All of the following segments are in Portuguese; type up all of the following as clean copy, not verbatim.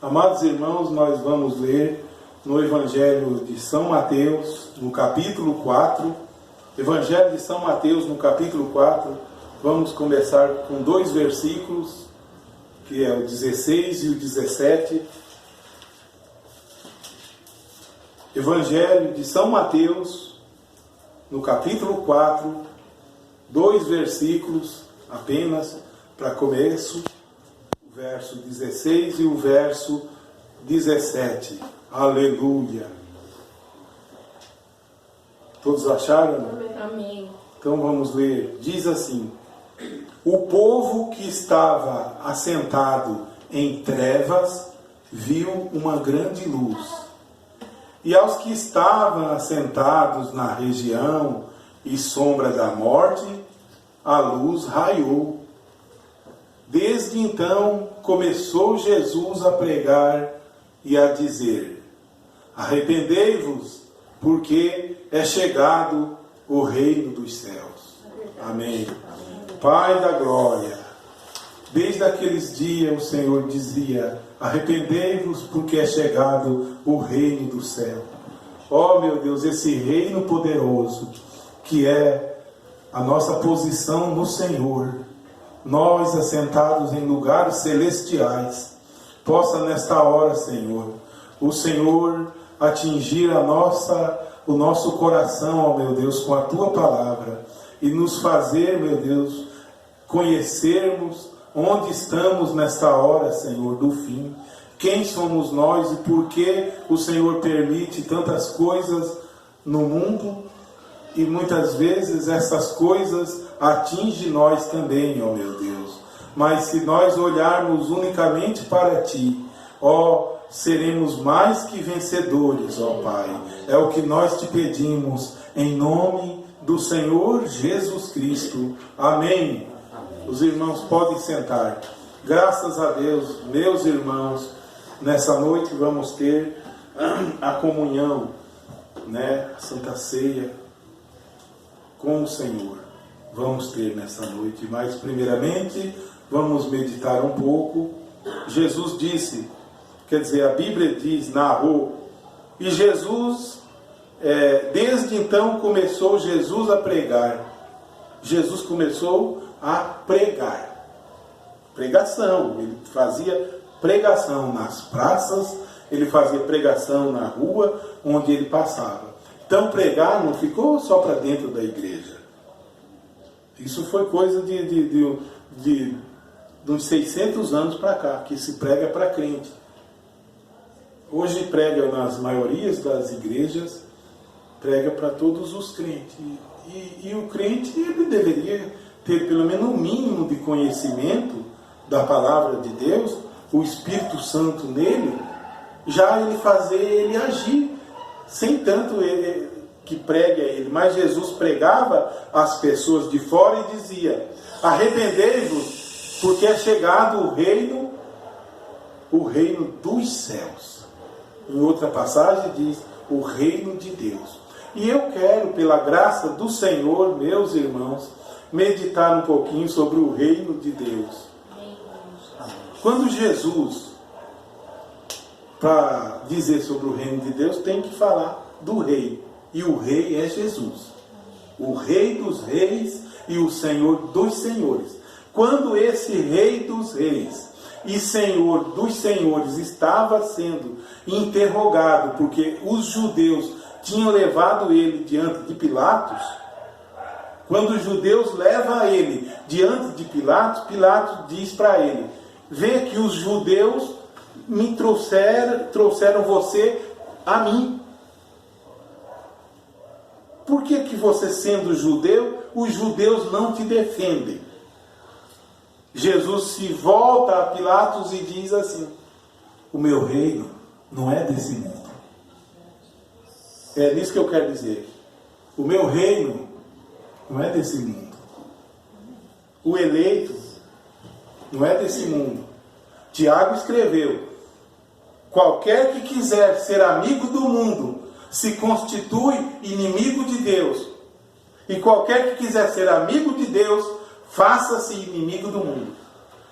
Amados irmãos, nós vamos ler no Evangelho de São Mateus, no capítulo 4. Evangelho de São Mateus, no capítulo 4. Vamos começar com 2 versículos, que é o 16 e o 17. Evangelho de São Mateus, no capítulo 4, 2 versículos apenas para começo. O verso 16 e o verso 17. Aleluia. Todos acharam? Amém. Então vamos ler. Diz assim: o povo que estava assentado em trevas viu uma grande luz. E aos que estavam assentados na região e sombra da morte, a luz raiou. Desde então começou Jesus a pregar e a dizer: arrependei-vos, porque é chegado o reino dos céus. Amém. Pai da glória, desde aqueles dias o Senhor dizia: arrependei-vos, porque é chegado o reino do céu. Ó meu Deus, esse reino poderoso que é a nossa posição no Senhor, nós assentados em lugares celestiais, possa nesta hora, Senhor, o Senhor atingir o nosso coração, ó meu Deus, com a Tua palavra, e nos fazer, meu Deus, conhecermos onde estamos nesta hora, Senhor, do fim. Quem somos nós e por que o Senhor permite tantas coisas no mundo, e muitas vezes essas coisas atingem nós também, ó meu Deus. Mas se nós olharmos unicamente para Ti, ó, seremos mais que vencedores, ó Pai. É o que nós te pedimos, em nome do Senhor Jesus Cristo. Amém. Os irmãos podem sentar. Graças a Deus, meus irmãos, nessa noite vamos ter a comunhão, a Santa Ceia com o Senhor. Vamos ter nessa noite, mas primeiramente vamos meditar um pouco. Jesus disse, quer dizer, a Bíblia diz, narrou, e Jesus, desde então começou Jesus a pregar. Jesus começou a pregar. Pregação, ele fazia pregação nas praças, ele fazia pregação na rua onde ele passava. Então pregar não ficou só para dentro da igreja. Isso foi coisa de uns 600 anos para cá, que se prega para crente. Hoje prega nas maiorias das igrejas, prega para todos os crentes. E o crente, ele deveria ter pelo menos um mínimo de conhecimento da palavra de Deus, o Espírito Santo nele, já ele fazer ele agir, sem tanto ele que pregue a ele. Mas Jesus pregava às pessoas de fora e dizia: arrependei-vos, porque é chegado o reino dos céus. Em outra passagem diz, o reino de Deus. E eu quero, pela graça do Senhor, meus irmãos, meditar um pouquinho sobre o reino de Deus. Quando Jesus, para dizer sobre o reino de Deus, tem que falar do rei. E o rei é Jesus. O rei dos reis e o Senhor dos senhores. Quando esse rei dos reis e Senhor dos senhores estava sendo interrogado, porque os judeus tinham levado ele diante de Pilatos, quando os judeus levam ele diante de Pilatos, Pilatos diz para ele: vê que os judeus me trouxeram você a mim. Por que você, sendo judeu, os judeus não te defendem? Jesus se volta a Pilatos e diz assim: o meu reino não é desse mundo. É nisso que eu quero dizer. O meu reino não é desse mundo. O eleito não é desse mundo. Tiago escreveu: qualquer que quiser ser amigo do mundo se constitui inimigo de Deus. E qualquer que quiser ser amigo de Deus, faça-se inimigo do mundo.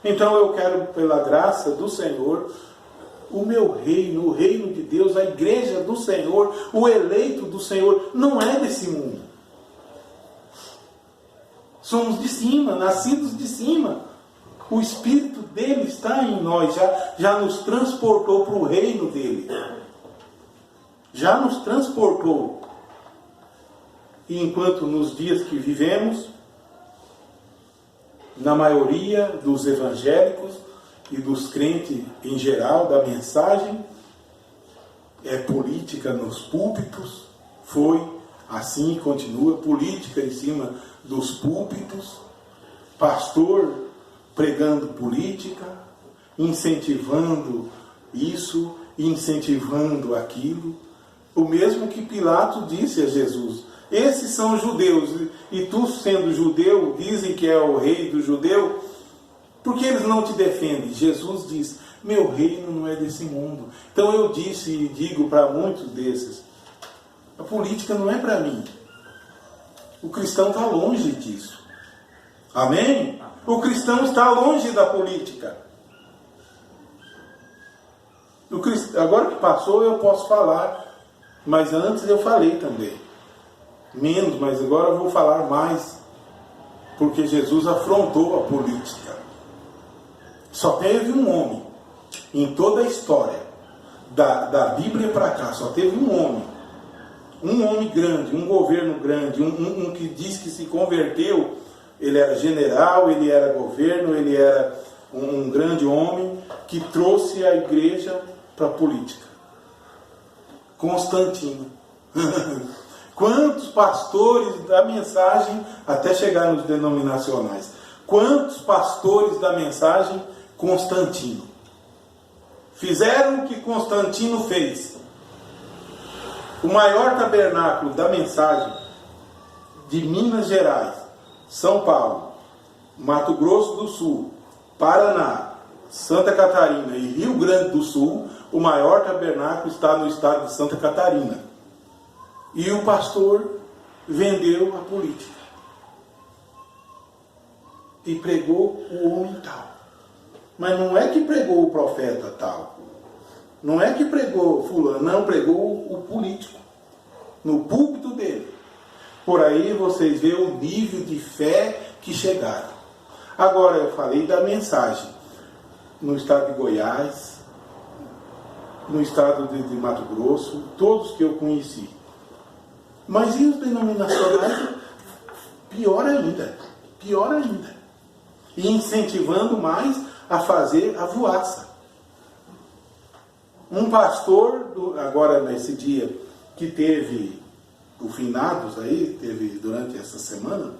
Então eu quero, pela graça do Senhor, o meu reino, o reino de Deus, a igreja do Senhor, o eleito do Senhor, não é desse mundo. Somos de cima, nascidos de cima. O Espírito dele está em nós, já nos transportou para o reino dele. Já nos transportou. E enquanto nos dias que vivemos, na maioria dos evangélicos e dos crentes em geral, da mensagem, é política nos púlpitos, foi, assim e continua, política em cima dos púlpitos, pastor pregando política, incentivando isso, incentivando aquilo. O mesmo que Pilatos disse a Jesus: esses são judeus, e tu, sendo judeu, dizem que é o rei do judeu, porque eles não te defendem? Jesus diz: meu reino não é desse mundo. Então eu disse e digo para muitos desses: a política não é para mim. O cristão está longe disso. Amém? O cristão está longe da política. Agora que passou eu posso falar, mas antes eu falei também. Menos, mas agora eu vou falar mais, porque Jesus afrontou a política. Só teve um homem em toda a história da Bíblia para cá, só teve um homem grande, um governo grande, um que diz que se converteu. Ele era general, ele era governo, ele era um grande homem que trouxe a igreja para a política. Constantino. Quantos pastores da mensagem, até chegar nos denominacionais, quantos pastores da mensagem? Constantino. Fizeram o que Constantino fez. O maior tabernáculo da mensagem de Minas Gerais, São Paulo, Mato Grosso do Sul, Paraná, Santa Catarina e Rio Grande do Sul, o maior tabernáculo está no estado de Santa Catarina. E o pastor vendeu a política. E pregou o homem tal. Mas não é que pregou o profeta tal. Não é que pregou fulano, não, pregou o político. No púlpito dele. Por aí vocês veem o nível de fé que chegaram. Agora eu falei da mensagem. No estado de Goiás, no estado de Mato Grosso, todos que eu conheci. Mas e os denominacionais? Pior ainda. Pior ainda. E incentivando mais a fazer a voaça. Um pastor, agora nesse dia que teve o finados aí, teve durante essa semana,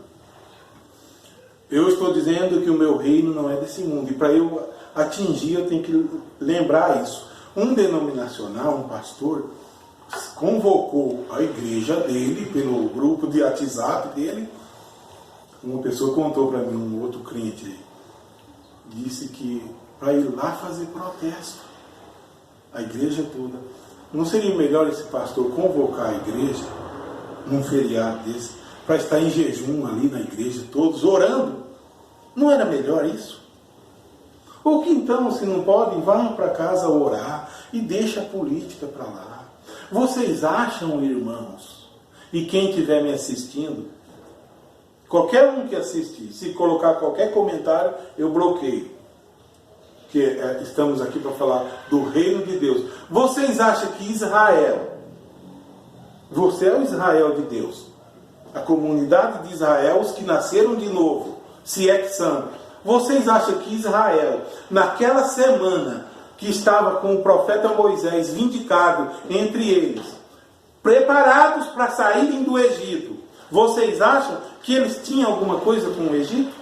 eu estou dizendo que o meu reino não é desse mundo. E para eu atingir, eu tenho que lembrar isso. Um denominacional, um pastor, convocou a igreja dele, pelo grupo de WhatsApp dele. Uma pessoa contou para mim, um outro crente, disse que para ir lá fazer protesto, a igreja toda. Não seria melhor esse pastor convocar a igreja num feriado desse, para estar em jejum ali na igreja, todos orando? Não era melhor isso? Ou que então, se não podem, vão para casa orar e deixa a política para lá. Vocês acham, irmãos, e quem estiver me assistindo, qualquer um que assistir, se colocar qualquer comentário, eu bloqueio. Que estamos aqui para falar do reino de Deus. Vocês acham que Israel, você é o Israel de Deus, a comunidade de Israel, os que nasceram de novo, se é que são, vocês acham que Israel, naquela semana que estava com o profeta Moisés vindicado entre eles, preparados para saírem do Egito, vocês acham que eles tinham alguma coisa com o Egito?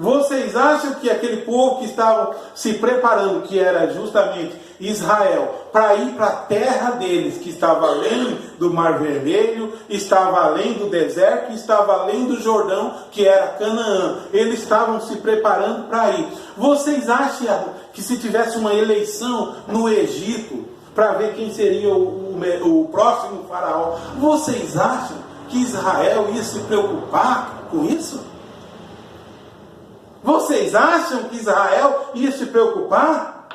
Vocês acham que aquele povo que estava se preparando, que era justamente Israel, para ir para a terra deles, que estava além do Mar Vermelho, estava além do deserto, estava além do Jordão, que era Canaã, eles estavam se preparando para ir. Vocês acham que se tivesse uma eleição no Egito, para ver quem seria o próximo faraó, vocês acham que Israel ia se preocupar com isso? Vocês acham que Israel ia se preocupar?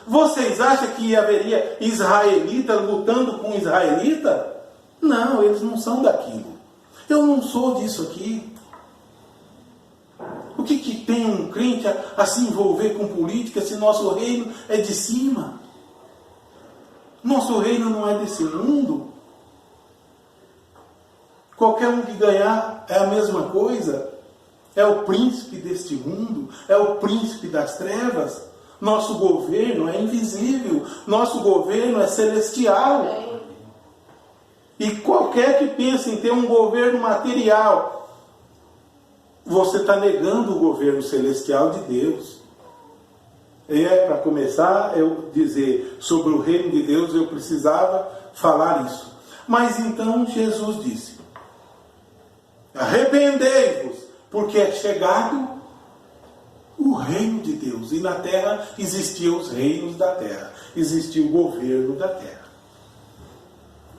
Vocês acham que haveria israelita lutando com israelita? Não, eles não são daquilo. Eu não sou disso aqui. O que tem um crente a se envolver com política se nosso reino é de cima? Nosso reino não é desse mundo. Qualquer um que ganhar é a mesma coisa. É o príncipe deste mundo, é o príncipe das trevas. Nosso governo é invisível, nosso governo é celestial. E qualquer que pense em ter um governo material, você está negando o governo celestial de Deus. Para começar, eu dizer sobre o reino de Deus, eu precisava falar isso. Mas então Jesus disse: arrependei-vos, porque é chegado o reino de Deus. E na terra existiam os reinos da terra, existia o governo da terra.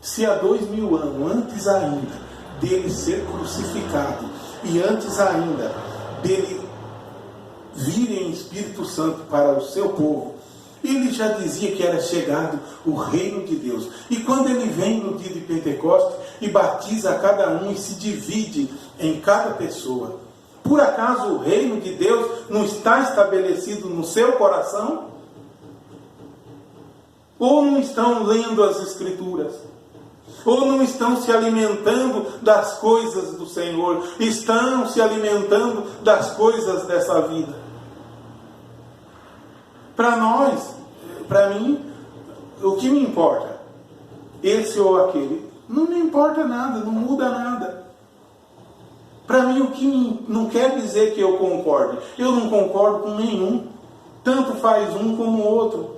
Se há 2000 anos, antes ainda dele ser crucificado, e antes ainda dele vir em Espírito Santo para o seu povo, ele já dizia que era chegado o reino de Deus. E quando ele vem no dia de Pentecostes e batiza a cada um e se divide em cada pessoa, por acaso o reino de Deus não está estabelecido no seu coração? Ou não estão lendo as Escrituras? Ou não estão se alimentando das coisas do Senhor? Estão se alimentando das coisas dessa vida? Para nós, para mim, o que me importa? Esse ou aquele? Não me importa nada, não muda nada. Para mim, o que não quer dizer que eu concorde. Eu não concordo com nenhum. Tanto faz um como o outro.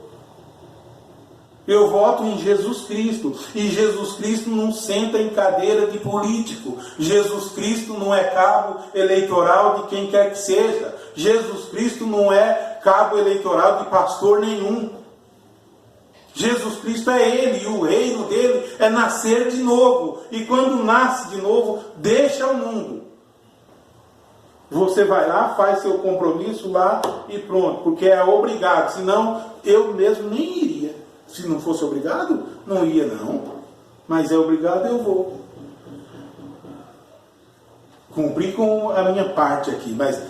Eu voto em Jesus Cristo. E Jesus Cristo não senta em cadeira de político. Jesus Cristo não é cabo eleitoral de quem quer que seja. Jesus Cristo não é cabo eleitoral de pastor nenhum. Jesus Cristo é Ele, e o reino dele é nascer de novo. E quando nasce de novo, deixa o mundo. Você vai lá, faz seu compromisso lá e pronto, porque é obrigado. Senão, eu mesmo nem iria. Se não fosse obrigado, não ia não. Mas é obrigado, eu vou. Cumprir com a minha parte aqui, mas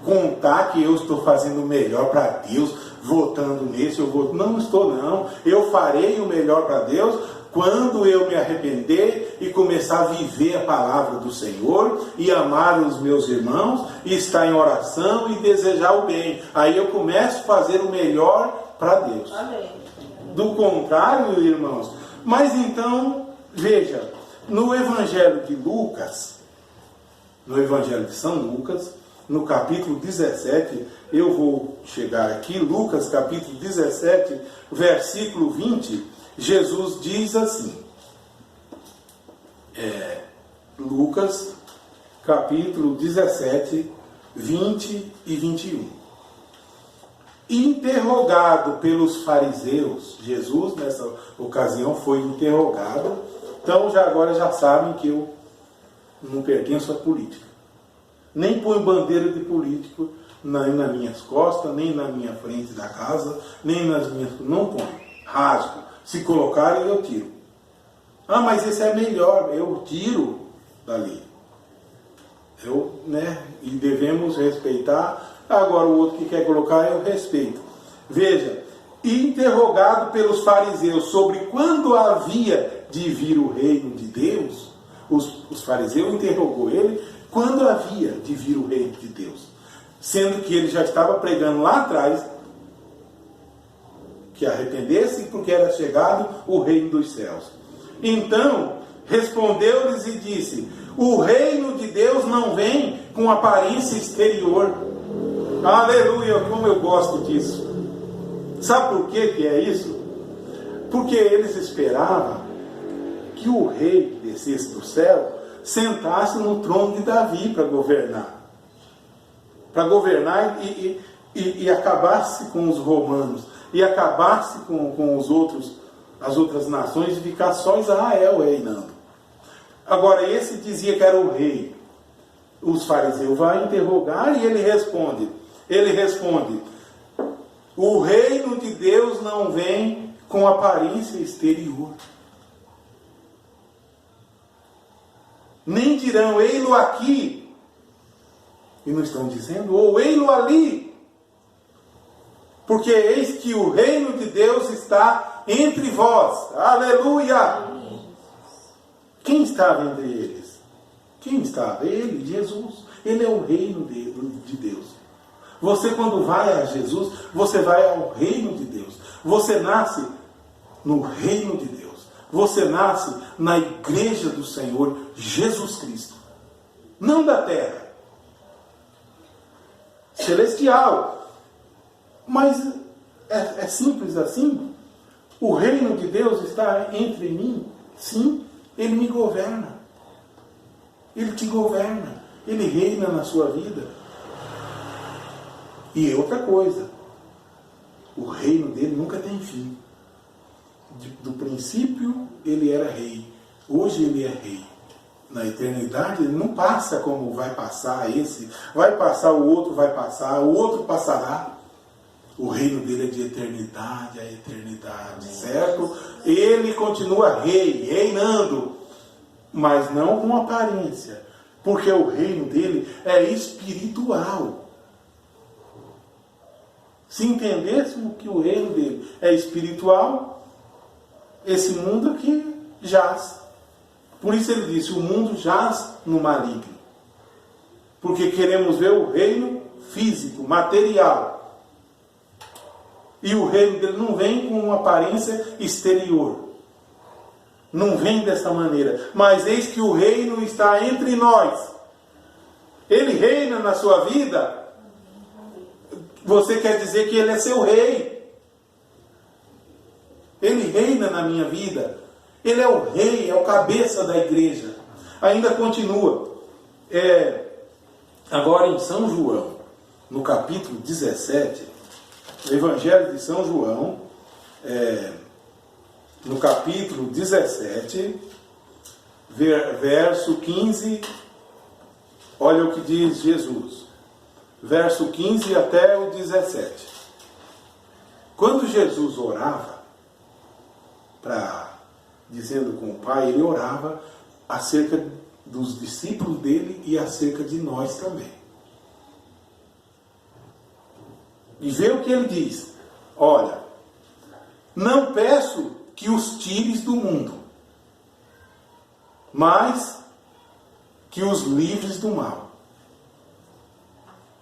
contar que eu estou fazendo o melhor para Deus, votando nesse, eu vou. Não estou não. Eu farei o melhor para Deus quando eu me arrepender e começar a viver a palavra do Senhor e amar os meus irmãos e estar em oração e desejar o bem. Aí eu começo a fazer o melhor para Deus. Amém. Do contrário, irmãos. Mas então, veja, no Evangelho de Lucas, no Evangelho de São Lucas, no capítulo 17, eu vou chegar aqui, Lucas capítulo 17, versículo 20, Jesus diz assim, Lucas capítulo 17, 20 e 21. Interrogado pelos fariseus, Jesus nessa ocasião foi interrogado. Então agora já sabem que eu não pertenço à política. Nem põe bandeira de político nem nas minhas costas, nem na minha frente da casa, nem nas minhas... Não põe. Rasgo. Se colocarem, eu tiro. Ah, mas esse é melhor. Eu tiro dali. E devemos respeitar. Agora o outro que quer colocar, eu respeito. Veja, interrogado pelos fariseus sobre quando havia de vir o reino de Deus, os fariseus interrogou ele quando havia de vir o reino de Deus, sendo que ele já estava pregando lá atrás que arrependesse porque era chegado o reino dos céus. Então respondeu-lhes e disse: o reino de Deus não vem com aparência exterior. Aleluia, como eu gosto disso. Sabe por que é isso? Porque eles esperavam que o rei descesse do céu, sentasse no trono de Davi para governar. Para governar e acabasse com os romanos, e acabasse com as outras nações, e ficar só Israel reinando. Agora esse dizia que era o rei. Os fariseus vão interrogar e ele responde. O reino de Deus não vem com aparência exterior. Nem dirão, ei-lo aqui. E não estão dizendo, ou ei-lo ali. Porque eis que o reino de Deus está entre vós. Aleluia! Quem estava entre eles? Quem estava? Ele, Jesus. Ele é o reino de Deus. Você, quando vai a Jesus, você vai ao reino de Deus. Você nasce no reino de Deus. Você nasce na igreja do Senhor Jesus Cristo. Não da terra. Celestial. Mas é simples assim? O reino de Deus está entre mim? Sim, Ele me governa. Ele te governa. Ele reina na sua vida. E outra coisa, o reino dele nunca tem fim. Do princípio ele era rei. Hoje ele é rei. Na eternidade ele não passa como vai passar esse. Vai passar o outro passará. O reino dele é de eternidade a eternidade, certo? Ele continua rei, reinando, mas não com aparência, porque o reino dele é espiritual. Se entendêssemos que o reino dele é espiritual, esse mundo aqui jaz. Por isso ele disse, o mundo jaz no maligno. Porque queremos ver o reino físico, material. E o reino dele não vem com uma aparência exterior. Não vem dessa maneira. Mas eis que o reino está entre nós. Ele reina na sua vida. Você quer dizer que ele é seu rei. Ele reina na minha vida. Ele é o rei, é o cabeça da igreja. Ainda continua. Agora em São João, no capítulo 17... Evangelho de São João, no capítulo 17, verso 15, olha o que diz Jesus. Verso 15 até o 17. Quando Jesus orava, dizendo com o Pai, ele orava acerca dos discípulos dele e acerca de nós também. E vê o que ele diz. Olha, não peço que os tires do mundo, mas que os livres do mal.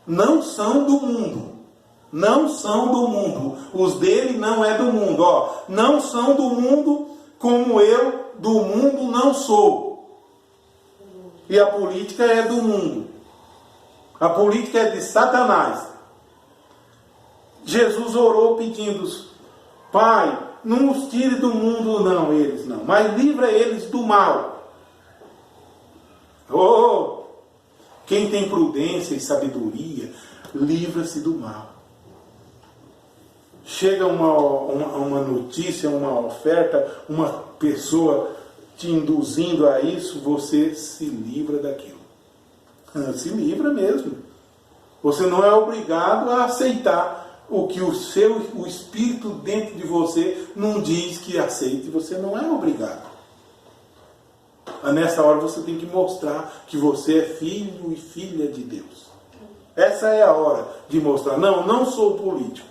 Não são do mundo. Não são do mundo. Os dele não é do mundo. Não são do mundo como eu do mundo não sou. E a política é do mundo. A política é de Satanás. Jesus orou pedindo, Pai, não os tire do mundo não, eles não, mas livra eles do mal. Quem tem prudência e sabedoria, livra-se do mal. Chega uma notícia, uma oferta, uma pessoa te induzindo a isso, você se livra daquilo. Se livra mesmo. Você não é obrigado a aceitar o que o espírito dentro de você não diz que aceite, você não é obrigado. Nessa hora você tem que mostrar que você é filho e filha de Deus. Essa é a hora de mostrar. Não sou político.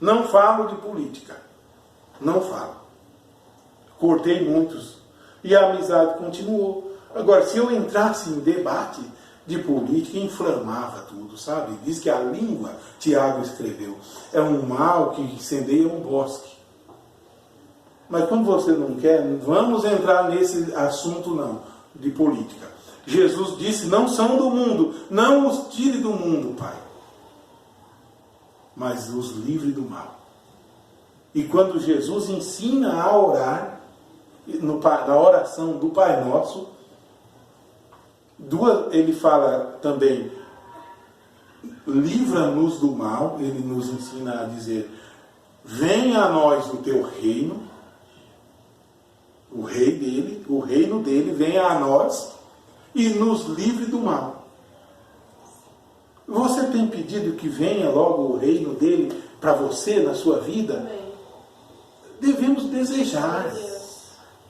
Não falo de política. Não falo. Cortei muitos. E a amizade continuou. Agora, se eu entrasse em debate de política, inflamava tudo, sabe? Diz que a língua, Tiago escreveu, é um mal que incendeia um bosque. Mas quando você não quer, vamos entrar nesse assunto não, de política. Jesus disse, não são do mundo, não os tire do mundo, Pai, mas os livre do mal. E quando Jesus ensina a orar, na oração do Pai Nosso, ele fala também, livra-nos do mal, ele nos ensina a dizer, venha a nós o teu reino, o reino dele, venha a nós e nos livre do mal. Você tem pedido que venha logo o reino dele para você, na sua vida, devemos desejar.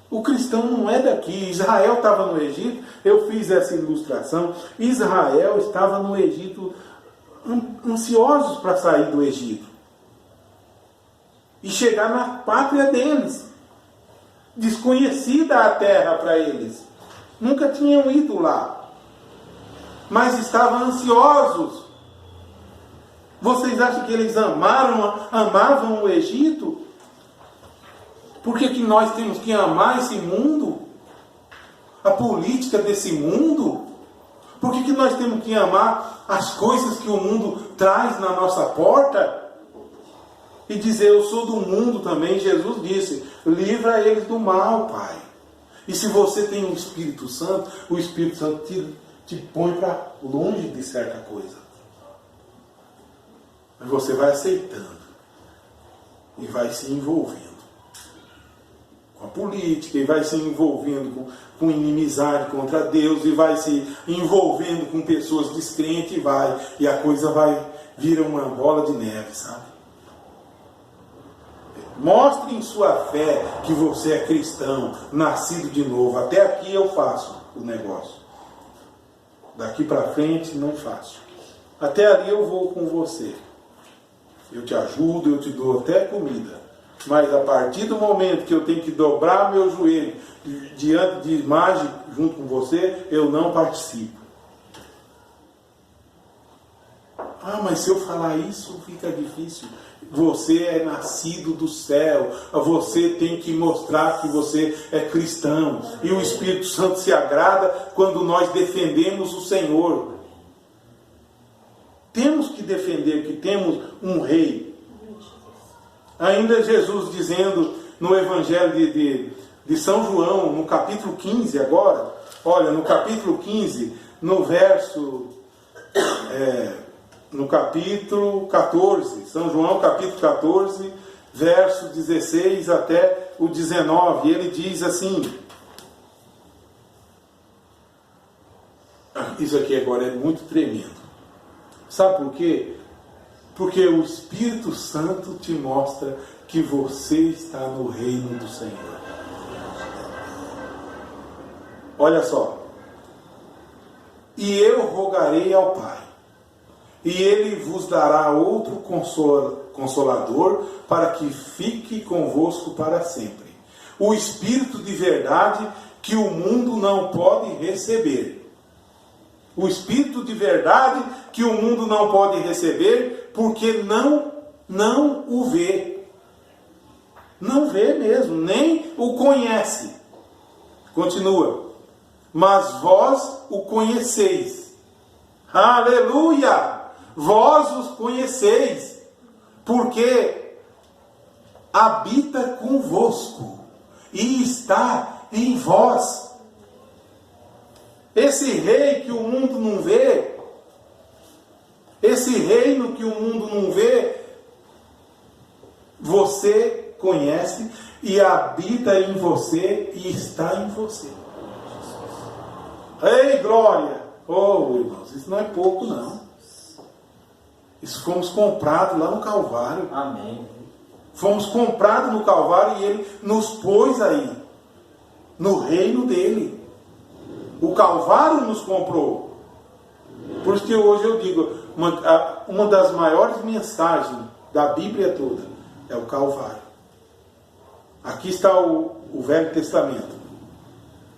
O cristão não é daqui. Israel estava no Egito, eu fiz essa ilustração. Israel estava no Egito, ansiosos para sair do Egito e chegar na pátria deles. Desconhecida a terra para eles. Nunca tinham ido lá. Mas estavam ansiosos. Vocês acham que eles amavam o Egito? Por que nós temos que amar esse mundo? A política desse mundo? Por que nós temos que amar as coisas que o mundo traz na nossa porta? E dizer, eu sou do mundo também. Jesus disse, livra eles do mal, Pai. E se você tem um Espírito Santo, o Espírito Santo te põe para longe de certa coisa. Mas você vai aceitando. E vai se envolvendo com a política, e vai se envolvendo com inimizade contra Deus, e vai se envolvendo com pessoas descrentes, e a coisa vira uma bola de neve, sabe? Mostre em sua fé que você é cristão, nascido de novo. Até aqui eu faço o negócio. Daqui para frente não faço. Até ali eu vou com você. Eu te ajudo, eu te dou até comida. Mas a partir do momento que eu tenho que dobrar meu joelho diante de imagem junto com você, eu não participo. Ah, mas se eu falar isso fica difícil. Você é nascido do céu. Você tem que mostrar que você é cristão. E o Espírito Santo se agrada quando nós defendemos o Senhor. Temos que defender que temos um rei. Ainda Jesus dizendo no Evangelho de São João, no capítulo 15 agora. Olha, no capítulo 15, no verso... no capítulo 14, São João capítulo 14, verso 16 até o 19, ele diz assim, isso aqui agora é muito tremendo, sabe por quê? Porque o Espírito Santo te mostra que você está no reino do Senhor. Olha só, e eu rogarei ao Pai, e Ele vos dará outro consolador para que fique convosco para sempre. O Espírito de verdade que o mundo não pode receber. O Espírito de verdade que o mundo não pode receber porque não o vê. Não vê mesmo, nem o conhece. Continua. Mas vós o conheceis. Aleluia! Vós os conheceis, porque habita convosco e está em vós. Esse rei que o mundo não vê, esse reino que o mundo não vê, você conhece e habita em você e está em você. Ei, glória! Oh, irmãos, isso não é pouco, não. Isso fomos comprados lá no Calvário. Amém. Fomos comprados no Calvário e Ele nos pôs aí, no reino dEle. O Calvário nos comprou. Por isso que hoje eu digo, uma das maiores mensagens da Bíblia toda é o Calvário. Aqui está o Velho Testamento.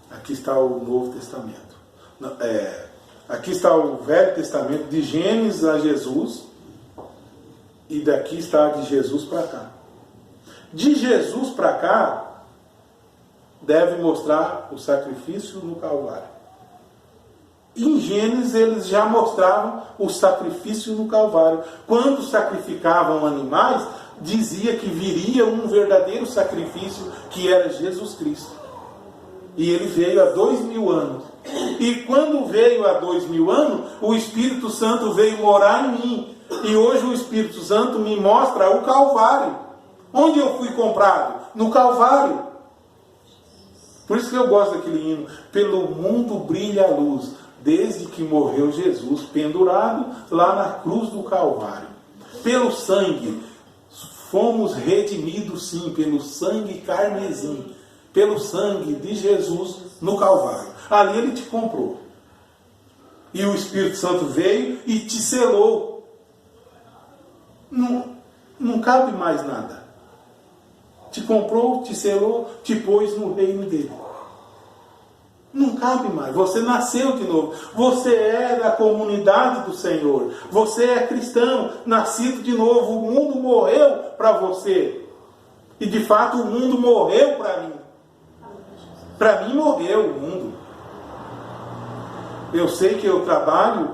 Aqui está o Novo Testamento. Aqui está o Velho Testamento, de Gênesis a Jesus. E daqui está de Jesus para cá. De Jesus para cá, deve mostrar o sacrifício no Calvário. Em Gênesis eles já mostravam o sacrifício no Calvário. Quando sacrificavam animais, dizia que viria um verdadeiro sacrifício, que era Jesus Cristo. E ele veio há 2000 anos. E quando veio há 2000 anos, o Espírito Santo veio morar em mim. E hoje o Espírito Santo me mostra o Calvário. Onde eu fui comprado? No Calvário. Por isso que eu gosto daquele hino. Pelo mundo brilha a luz, desde que morreu Jesus, pendurado lá na cruz do Calvário. Pelo sangue, fomos redimidos sim pelo sangue carmesim, pelo sangue de Jesus no Calvário. Ali ele te comprou. E o Espírito Santo veio e te selou. Não cabe mais nada. Te comprou, te selou, te pôs no reino dele. Não cabe mais. Você nasceu de novo. Você é da comunidade do Senhor. Você é cristão, nascido de novo. O mundo morreu para você. E de fato o mundo morreu para mim. Para mim morreu o mundo. Eu sei que eu trabalho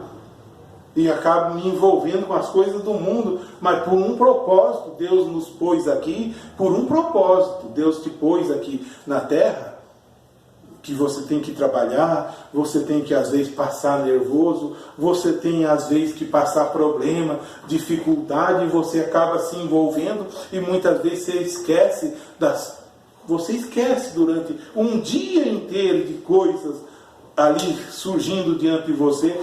e acabo me envolvendo com as coisas do mundo, mas por um propósito Deus nos pôs aqui, por um propósito Deus te pôs aqui na terra, que você tem que trabalhar, você tem que às vezes passar nervoso, você tem às vezes que passar problema, dificuldade, e você acaba se envolvendo e muitas vezes você esquece durante um dia inteiro de coisas ali surgindo diante de você.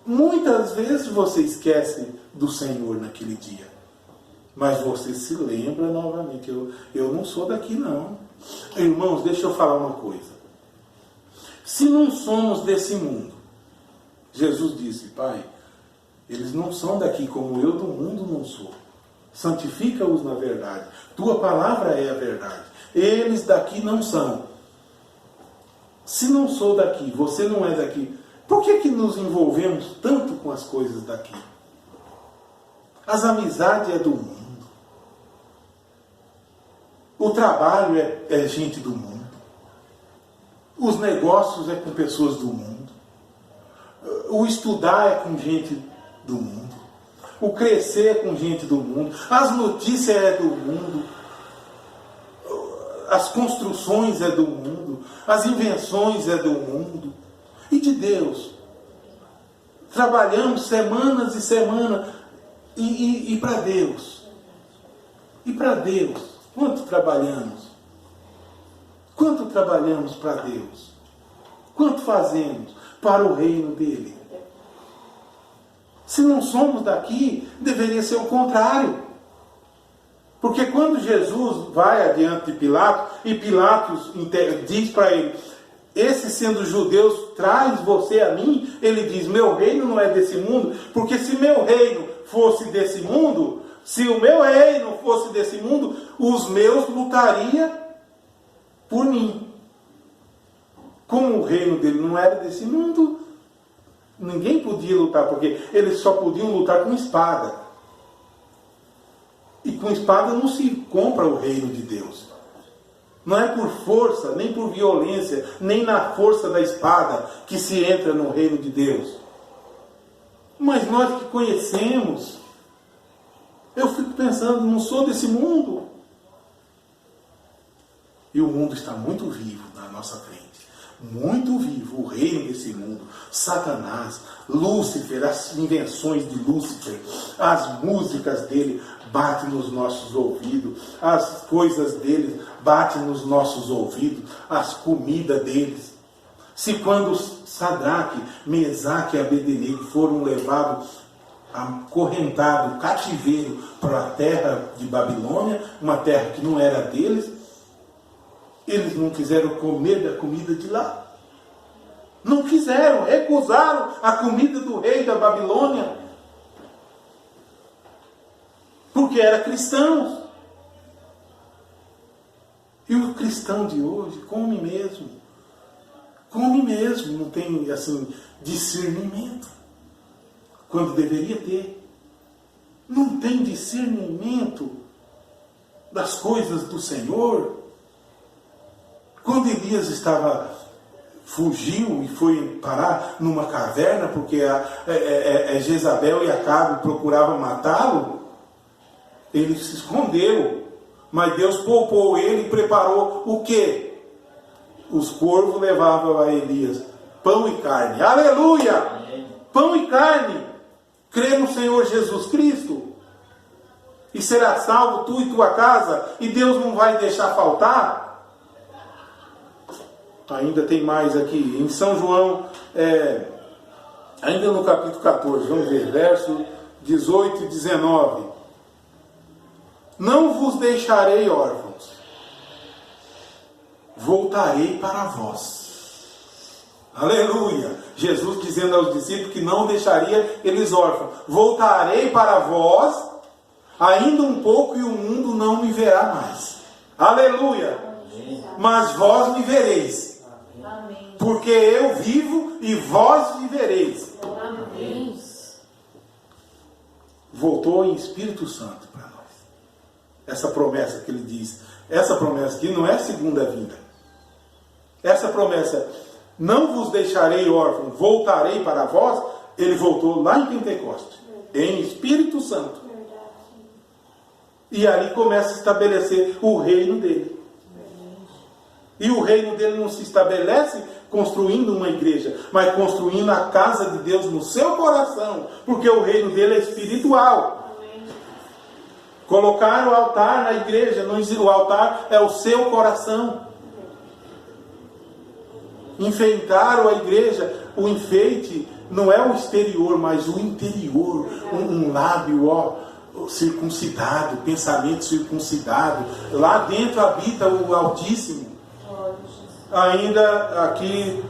Muitas vezes você esquece do Senhor naquele dia. Mas você se lembra novamente. Eu não sou daqui não. Irmãos, deixa eu falar uma coisa. Se não somos desse mundo, Jesus disse, Pai, eles não são daqui como eu do mundo não sou. Santifica-os na verdade. Tua palavra é a verdade. Eles daqui não são. Se não sou daqui, você não é daqui, por que nos envolvemos tanto com as coisas daqui? As amizades é do mundo. O trabalho é gente do mundo. Os negócios é com pessoas do mundo. O estudar é com gente do mundo. O crescer é com gente do mundo. As notícias é do mundo. As construções é do mundo, as invenções é do mundo. E de Deus? Trabalhamos semanas e semanas. E para Deus? E para Deus? Quanto trabalhamos? Quanto trabalhamos para Deus? Quanto fazemos para o reino dele? Se não somos daqui, deveria ser o contrário. Porque quando Jesus vai adiante de Pilatos, e Pilatos diz para ele, esse sendo judeus, traz você a mim, ele diz, meu reino não é desse mundo, porque se meu reino fosse desse mundo, se o meu reino fosse desse mundo, os meus lutariam por mim. Como o reino dele não era desse mundo, ninguém podia lutar, porque eles só podiam lutar com espada. E com espada não se compra o reino de Deus. Não é por força, nem por violência, nem na força da espada que se entra no reino de Deus. Mas nós que conhecemos, eu fico pensando, não sou desse mundo. E o mundo está muito vivo na nossa frente. Muito vivo, o reino desse mundo, Satanás, Lúcifer, as invenções de Lúcifer, as músicas dele batem nos nossos ouvidos, as coisas dele batem nos nossos ouvidos, as comidas deles. Se quando Sadraque, Mesaque e Abednego foram levados acorrentados, cativeiro para a terra de Babilônia, uma terra que não era deles, eles não quiseram comer da comida de lá. Não quiseram, recusaram a comida do rei da Babilônia. Porque eram cristãos. E o cristão de hoje come mesmo. Come mesmo, não tem assim discernimento. Quando deveria ter. Não tem discernimento das coisas do Senhor. Quando Elias fugiu e foi parar numa caverna, porque Jezabel e Acabe procuravam matá-lo, ele se escondeu. Mas Deus poupou ele e preparou o quê? Os corvos levavam a Elias pão e carne. Aleluia! Amém. Pão e carne. Crê no Senhor Jesus Cristo e será salvo tu e tua casa, e Deus não vai deixar faltar. Ainda tem mais aqui, em São João, ainda no capítulo 14, vamos ver, verso 18 e 19. não vos deixarei órfãos, voltarei para vós. Aleluia! Jesus dizendo aos discípulos que não deixaria eles órfãos. Voltarei para vós, ainda um pouco, e o mundo não me verá mais. Aleluia! Mas vós me vereis. Porque eu vivo e vós vivereis. Amém. Voltou em Espírito Santo para nós. Essa promessa que ele diz, essa promessa que não é segunda vinda. Essa promessa, não vos deixarei órfãos, voltarei para vós, ele voltou lá em Pentecostes, em Espírito Santo. E ali começa a estabelecer o reino dele. E o reino dele não se estabelece construindo uma igreja, mas construindo a casa de Deus no seu coração, porque o reino dele é espiritual. Colocar o altar na igreja, o altar é o seu coração. Enfeitar a igreja, o enfeite não é o exterior, mas o interior, um lábio circuncidado, pensamento circuncidado. Lá dentro habita o Altíssimo. Ainda aqui,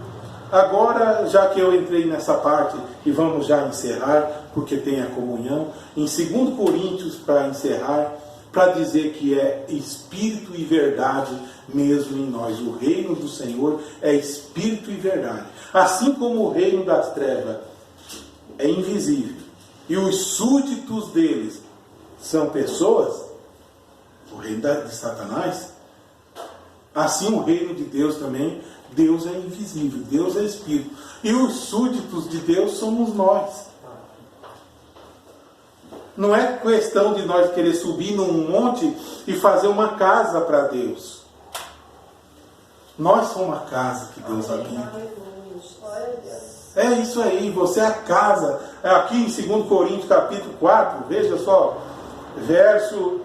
agora, já que eu entrei nessa parte, e vamos já encerrar, porque tem a comunhão, em 2 Coríntios, para encerrar, para dizer que é espírito e verdade mesmo em nós. O reino do Senhor é espírito e verdade. Assim como o reino das trevas é invisível, e os súditos deles são pessoas, o reino de Satanás, assim o reino de Deus também, Deus é invisível, Deus é espírito. E os súditos de Deus somos nós. Não é questão de nós querer subir num monte e fazer uma casa para Deus. Nós somos a casa que Deus habita. É isso aí, você é a casa. Aqui em 2 Coríntios capítulo 4, veja só, verso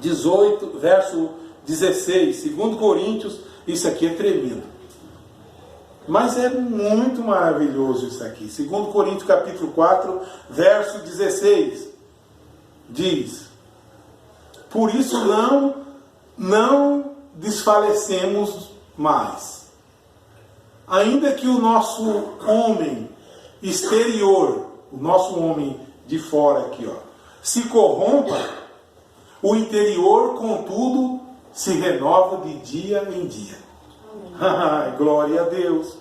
18, verso 16, 2 Coríntios, isso aqui é tremendo. Mas é muito maravilhoso isso aqui. 2 Coríntios capítulo 4, verso 16, diz: por isso não desfalecemos mais. Ainda que o nosso homem exterior, o nosso homem de fora aqui, se corrompa, o interior, contudo, se renova de dia em dia. Glória a Deus.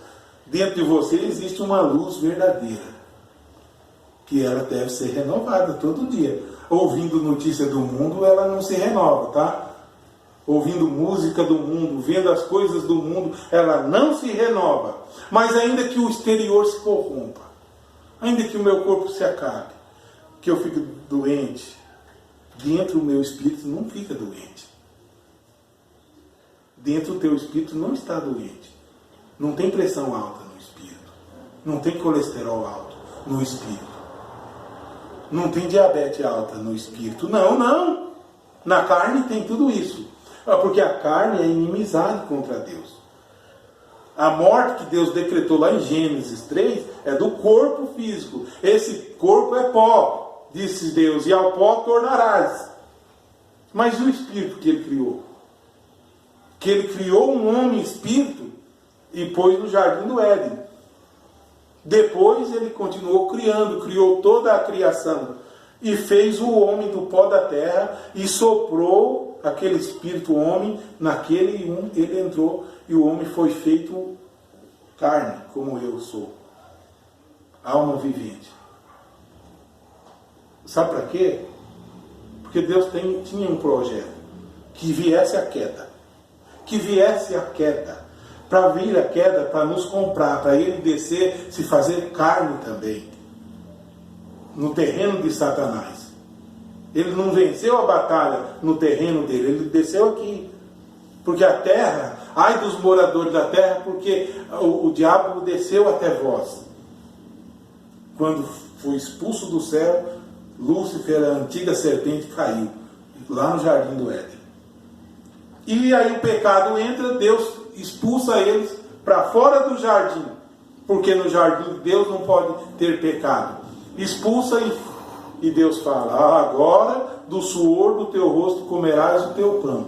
Dentro de você existe uma luz verdadeira, que ela deve ser renovada todo dia. Ouvindo notícia do mundo, ela não se renova, tá? Ouvindo música do mundo, vendo as coisas do mundo, ela não se renova. Mas ainda que o exterior se corrompa, ainda que o meu corpo se acabe, que eu fique doente, dentro do meu espírito não fica doente. Dentro do teu espírito não está doente. Não tem pressão alta no espírito. Não tem colesterol alto no espírito. Não tem diabetes alta no espírito. Não. Na carne tem tudo isso. Porque a carne é inimizade contra Deus. A morte que Deus decretou lá em Gênesis 3 é do corpo físico. Esse corpo é pó, disse Deus, e ao pó tornarás. Mas o espírito que ele criou? Que ele criou um homem espírito e pôs no jardim do Éden. Depois ele continuou criou toda a criação e fez o homem do pó da terra e soprou aquele espírito homem naquele, ele entrou e o homem foi feito carne, como eu sou, alma vivente. Sabe para quê? Porque Deus tinha um projeto, que viesse a queda. Para vir a queda, para nos comprar, para ele descer, se fazer carne também, no terreno de Satanás. Ele não venceu a batalha no terreno dele, ele desceu aqui. Porque a terra, ai dos moradores da terra, porque o diabo desceu até vós. Quando foi expulso do céu, Lúcifer, a antiga serpente, caiu lá no jardim do Éden. E aí o pecado entra, Deus expulsa eles para fora do jardim, porque no jardim Deus não pode ter pecado. Expulsa E Deus fala: agora do suor do teu rosto comerás o teu pão.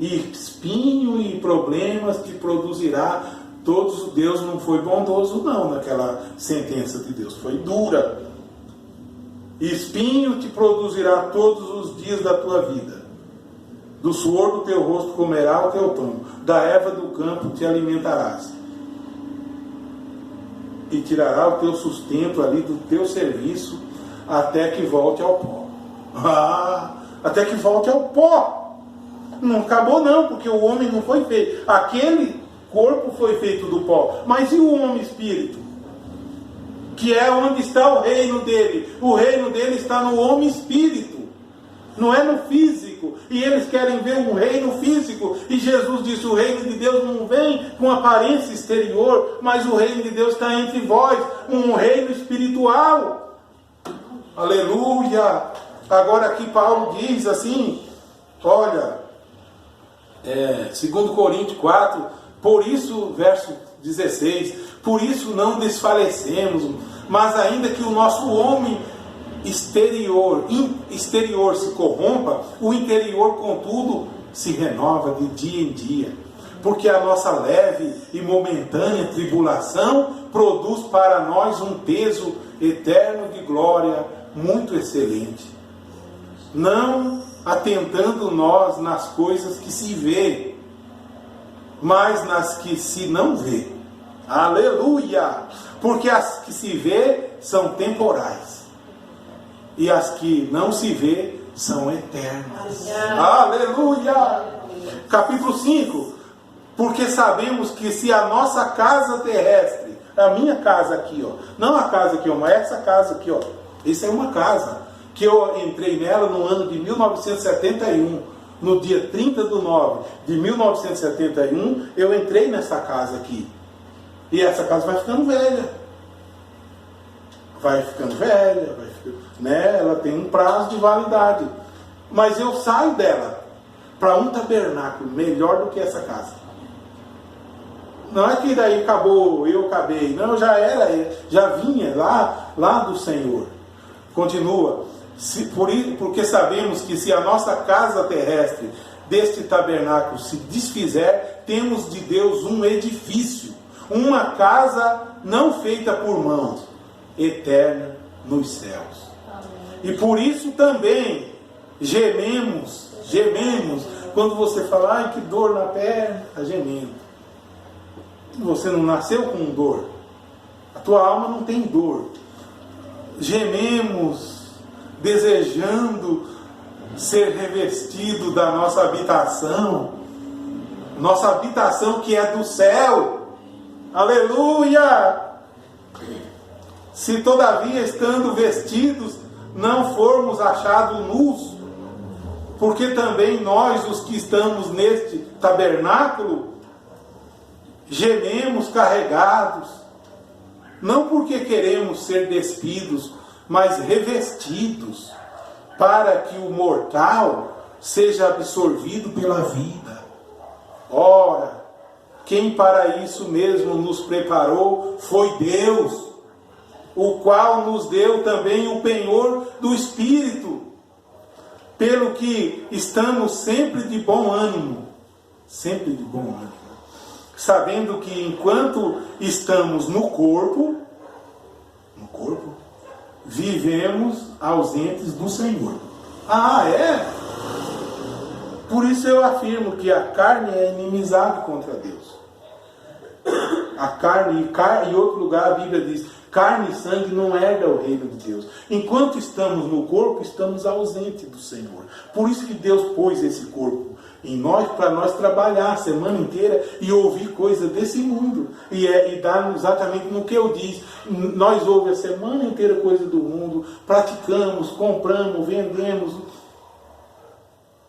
E espinho e problemas te produzirá todos. Deus não foi bondoso não naquela sentença de Deus, foi dura. Espinho te produzirá todos os dias da tua vida. Do suor do teu rosto comerá o teu pão, da erva do campo te alimentarás. E tirará o teu sustento ali do teu serviço, até que volte ao pó. Até que volte ao pó. Não acabou não, porque o homem não foi feito. Aquele corpo foi feito do pó. Mas e o homem espírito? Que é onde está o reino dele. O reino dele está no homem espírito. Não é no físico. E eles querem ver um reino físico. E Jesus disse: o reino de Deus não vem com aparência exterior, mas o reino de Deus está entre vós. Um reino espiritual. Aleluia! Agora aqui Paulo diz assim, olha, 2 Coríntios 4, por isso, verso 16, por isso não desfalecemos, mas ainda que o nosso homem exterior se corrompa, o interior, contudo, se renova de dia em dia. Porque a nossa leve e momentânea tribulação produz para nós um peso eterno de glória muito excelente. Não atentando nós nas coisas que se vê, mas nas que se não vê. Aleluia! Porque as que se vê são temporais, e as que não se vê são eternas. Aleluia! Capítulo 5. Porque sabemos que se a nossa casa terrestre, a minha casa aqui, ó, não a casa aqui, ó, mas essa casa aqui, ó, isso é uma casa que eu entrei nela no ano de 1971, no dia 30/9 de 1971, eu entrei nessa casa aqui. E essa casa vai ficando velha. Né? Ela tem um prazo de validade. Mas eu saio dela para um tabernáculo melhor do que essa casa. Não é que daí acabou, eu acabei. Não, já vinha lá do Senhor. Continua. Porque sabemos que se a nossa casa terrestre deste tabernáculo se desfizer, temos de Deus um edifício, uma casa não feita por mãos, eterna nos céus. E por isso também gememos, quando você fala: ai, que dor na perna, está gemendo. Você não nasceu com dor, a tua alma não tem dor. Gememos, desejando ser revestido da nossa habitação que é do céu. Aleluia! Se todavia, estando vestidos, não formos achados nus, porque também nós, os que estamos neste tabernáculo, gememos carregados, não porque queremos ser despidos, mas revestidos, para que o mortal seja absorvido pela vida. Ora, quem para isso mesmo nos preparou foi Deus, o qual nos deu também o penhor do Espírito, pelo que estamos sempre de bom ânimo, sabendo que enquanto estamos no corpo, vivemos ausentes do Senhor. Por isso eu afirmo que a carne é inimizade contra Deus. A carne, e em outro lugar a Bíblia diz: carne e sangue não herdam o reino de Deus. Enquanto estamos no corpo, estamos ausentes do Senhor. Por isso que Deus pôs esse corpo em nós, para nós trabalhar a semana inteira e ouvir coisa desse mundo. E dar exatamente no que eu disse. Nós ouvimos a semana inteira coisa do mundo, praticamos, compramos, vendemos.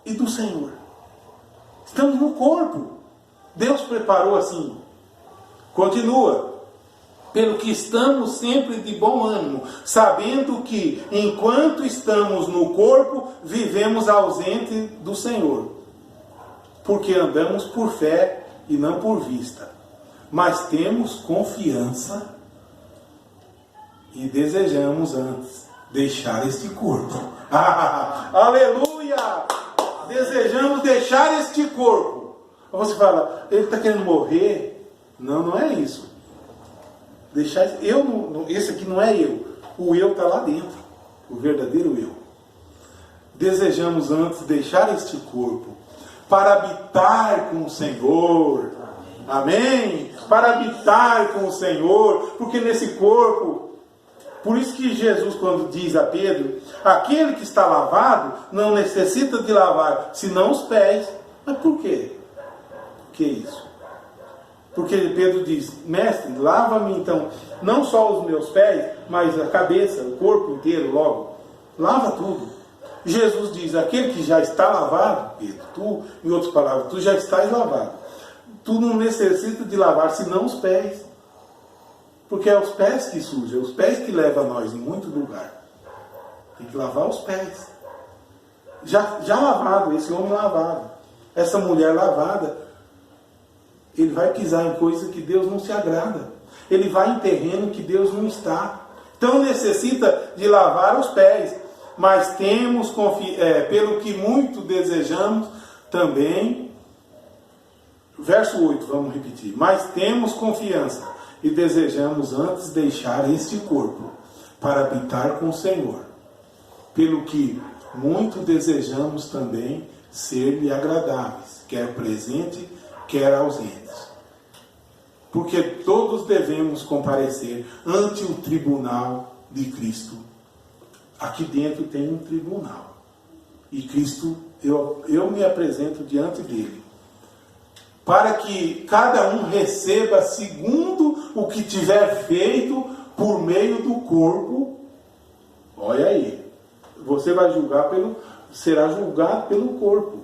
E do Senhor. Estamos no corpo. Deus preparou assim. Continua. Pelo que estamos sempre de bom ânimo, sabendo que, enquanto estamos no corpo, vivemos ausente do Senhor. Porque andamos por fé e não por vista. Mas temos confiança e desejamos antes deixar este corpo. Aleluia! Desejamos deixar este corpo. Você fala, ele está querendo morrer? Não, não é isso. Deixar, esse aqui não é eu. O eu está lá dentro. O verdadeiro eu. Desejamos antes deixar este corpo para habitar com o Senhor. Amém? Para habitar com o Senhor. Porque nesse corpo, por isso que Jesus, quando diz a Pedro, aquele que está lavado não necessita de lavar, senão os pés. Mas por quê? Por que isso? Porque Pedro diz, mestre, lava-me então, não só os meus pés, mas a cabeça, o corpo inteiro logo. Lava tudo. Jesus diz, aquele que já está lavado, Pedro, tu, em outras palavras, tu já estás lavado. Tu não necessita de lavar, senão os pés. Porque é os pés que sujam, é os pés que levam a nós em muito lugar. Tem que lavar os pés. Já lavado, esse homem lavado, essa mulher lavada, ele vai pisar em coisa que Deus não se agrada. Ele vai em terreno que Deus não está. Então necessita de lavar os pés. Mas temos, pelo que muito desejamos, também, verso 8, vamos repetir. Mas temos confiança e desejamos antes deixar este corpo para habitar com o Senhor. Pelo que muito desejamos também ser-lhe agradáveis, quer presente, quer ausentes. Porque todos devemos comparecer ante o tribunal de Cristo. Aqui dentro tem um tribunal. E Cristo, eu me apresento diante dele. Para que cada um receba segundo o que tiver feito por meio do corpo. Olha aí. Você vai será julgado pelo corpo.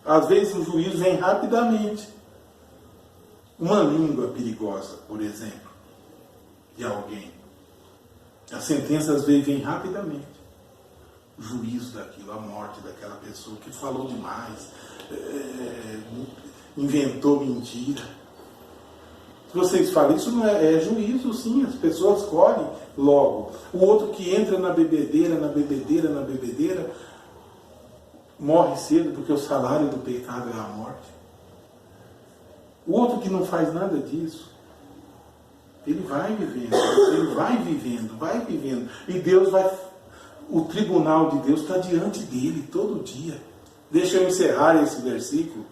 Às vezes o juízo vem rapidamente. Uma língua perigosa, por exemplo, de alguém. A sentença às vezes vem rapidamente. O juízo daquilo, a morte daquela pessoa que falou demais, inventou mentira. Se vocês falam, isso não é juízo, sim, as pessoas colhem logo. O outro que entra na bebedeira, morre cedo, porque o salário do pecado é a morte. O outro que não faz nada disso, ele vai vivendo. E Deus o tribunal de Deus está diante dele todo dia. Deixa eu encerrar esse versículo.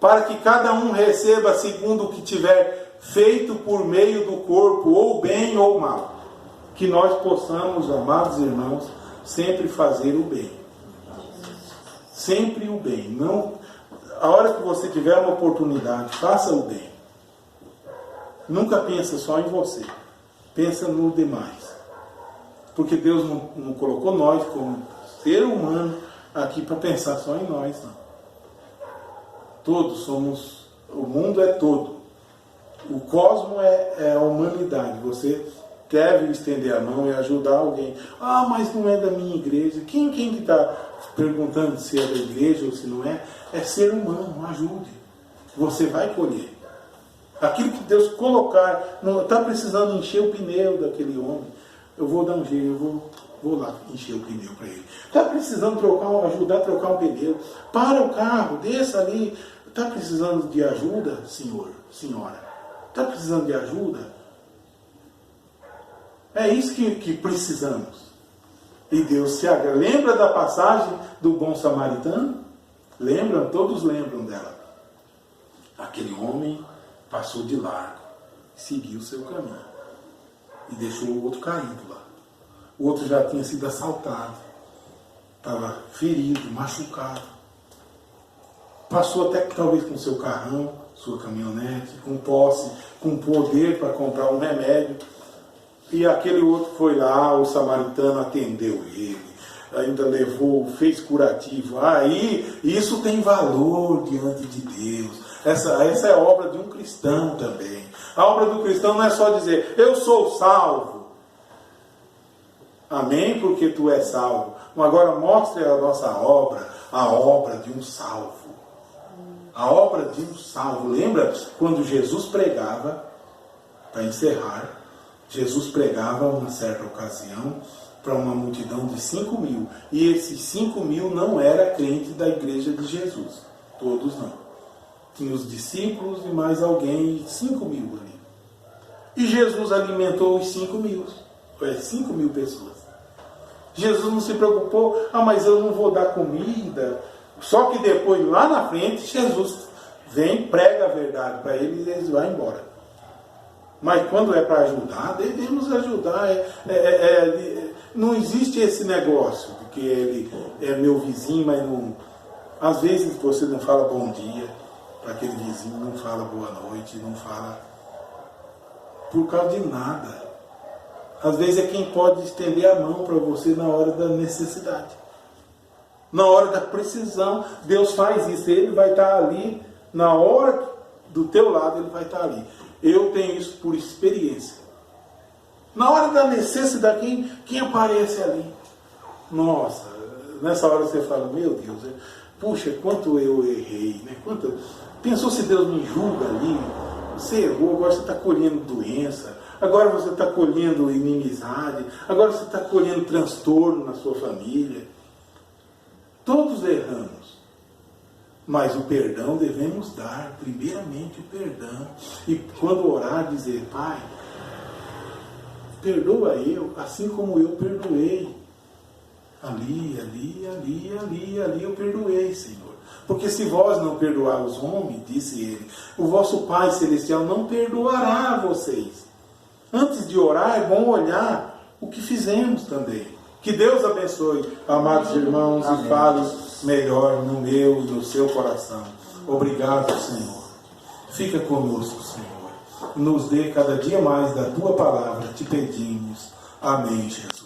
Para que cada um receba segundo o que tiver feito por meio do corpo, ou bem ou mal. Que nós possamos, amados irmãos, sempre fazer o bem. Sempre o bem. Não, a hora que você tiver uma oportunidade, faça o bem. Nunca pensa só em você. Pensa no demais. Porque Deus não colocou nós como ser humano aqui para pensar só em nós, não. Todos somos, o mundo é todo. O cosmo é a humanidade. Você deve estender a mão e ajudar alguém. Ah, mas não é da minha igreja. Quem que está perguntando se é da igreja ou se não é? É ser humano, ajude. Você vai colher. Aquilo que Deus colocar, não está precisando encher o pneu daquele homem. Eu vou dar um jeito, eu vou lá encher o pneu para ele. Está precisando ajudar a trocar um pneu. Para o carro, desça ali. Está precisando de ajuda, senhor, senhora? Está precisando de ajuda? É isso que precisamos. E Deus se agrada. Lembra da passagem do bom samaritano? Lembram? Todos lembram dela. Aquele homem passou de largo, seguiu o seu caminho e deixou o outro caído lá. O outro já tinha sido assaltado, estava ferido, machucado. Passou até talvez com seu carrão, sua caminhonete, com posse, com poder para comprar um remédio. E aquele outro foi lá, o samaritano atendeu ele, ainda levou, fez curativo. Aí, isso tem valor diante de Deus. Essa é obra de um cristão também. A obra do cristão não é só dizer, eu sou salvo. Amém? Porque tu és salvo. Mas agora mostre a nossa obra, a obra de um salvo. A obra de um salvo. Lembra quando Jesus pregava, para encerrar, Jesus pregava uma certa ocasião para uma multidão de 5.000. E esses 5.000 não eram crentes da igreja de Jesus. Todos não. Tinha os discípulos e mais alguém, 5.000 ali. E Jesus alimentou os 5.000. 5.000 pessoas. Jesus não se preocupou, mas eu não vou dar comida. Só que depois, lá na frente, Jesus vem, prega a verdade para eles e eles vão embora. Mas quando é para ajudar, devemos ajudar. Não existe esse negócio, porque ele é meu vizinho, mas não... Às vezes você não fala bom dia para aquele vizinho, não fala boa noite, não fala por causa de nada. Às vezes é quem pode estender a mão para você na hora da necessidade. Na hora da precisão, Deus faz isso. Ele vai estar ali, na hora do teu lado, Ele vai estar ali. Eu tenho isso por experiência. Na hora da necessidade, quem aparece ali? Nossa, nessa hora você fala, meu Deus, puxa, quanto eu errei, né? Pensou se Deus me julga ali? Você errou, agora você está colhendo doença, agora você está colhendo inimizade, agora você está colhendo transtorno na sua família. Todos erramos. Mas o perdão devemos dar, primeiramente o perdão. E quando orar, dizer, Pai, perdoa eu, assim como eu perdoei. Ali eu perdoei, Senhor. Porque se vós não perdoar os homens, disse ele, o vosso Pai Celestial não perdoará vocês. Antes de orar, é bom olhar o que fizemos também. Que Deus abençoe, amados irmãos, amém. E fale melhor no meu e no seu coração. Obrigado, Senhor. Fica conosco, Senhor. Nos dê cada dia mais da Tua palavra, te pedimos. Amém, Jesus.